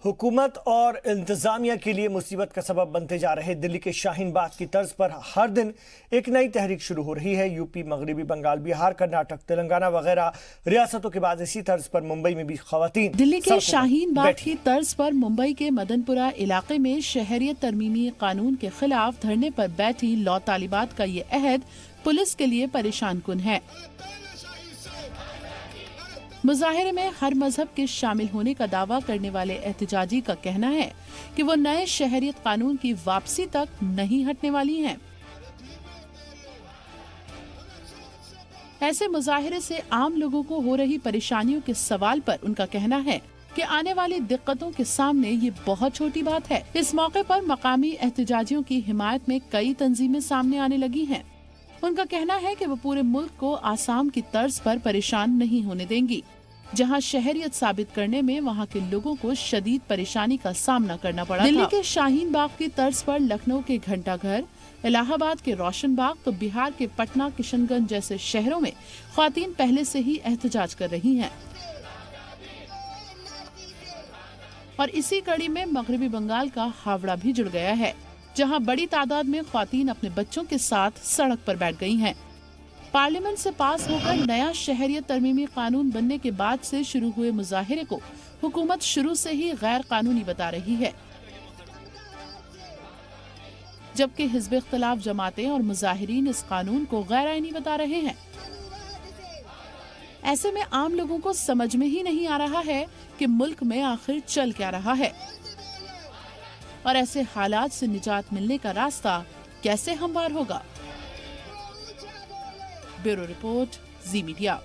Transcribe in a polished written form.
حکومت اور انتظامیہ کے لیے مصیبت کا سبب بنتے جا رہے دلی کے شاہین باغ کی طرز پر ہر دن ایک نئی تحریک شروع ہو رہی ہے۔ یو پی، مغربی بنگال، بہار، کرناٹک، تلنگانہ وغیرہ ریاستوں کے بعد اسی طرز پر ممبئی میں بھی خواتین دلی کے شاہین باغ کی طرز پر ممبئی کے مدن پورہ علاقے میں شہریت ترمیمی قانون کے خلاف دھرنے پر بیٹھی لا طالبات کا یہ عہد پولیس کے لیے پریشان کن ہے۔ مظاہرے میں ہر مذہب کے شامل ہونے کا دعویٰ کرنے والے احتجاجی کا کہنا ہے کہ وہ نئے شہریت قانون کی واپسی تک نہیں ہٹنے والی ہیں۔ ایسے مظاہرے سے عام لوگوں کو ہو رہی پریشانیوں کے سوال پر ان کا کہنا ہے کہ آنے والی دقتوں کے سامنے یہ بہت چھوٹی بات ہے۔ اس موقع پر مقامی احتجاجیوں کی حمایت میں کئی تنظیمیں سامنے آنے لگی ہیں۔ ان کا کہنا ہے کہ وہ پورے ملک کو آسام کی طرز پر پریشان نہیں ہونے دیں گی، جہاں شہریت ثابت کرنے میں وہاں کے لوگوں کو شدید پریشانی کا سامنا کرنا پڑا تھا۔ دلی کے شاہین باغ کی طرز پر لکھنؤ کے گھنٹہ گھر، الہ آباد کے روشن باغ تو بہار کے پٹنہ، کشن گنج جیسے شہروں میں خواتین پہلے سے ہی احتجاج کر رہی ہیں، اور اسی کڑی میں مغربی بنگال کا ہاوڑہ بھی جڑ گیا ہے، جہاں بڑی تعداد میں خواتین اپنے بچوں کے ساتھ سڑک پر بیٹھ گئی ہیں۔ پارلیمنٹ سے پاس ہو کر نیا شہریت ترمیمی قانون بننے کے بعد سے شروع ہوئے مظاہرے کو حکومت شروع سے ہی غیر قانونی بتا رہی ہے، جبکہ حزب اختلاف جماعتیں اور مظاہرین اس قانون کو غیر آئینی بتا رہے ہیں۔ ایسے میں عام لوگوں کو سمجھ میں ہی نہیں آ رہا ہے کہ ملک میں آخر چل کیا رہا ہے، اور ایسے حالات سے نجات ملنے کا راستہ کیسے ہموار ہوگا۔ بیورو رپورٹ، زی میڈیا۔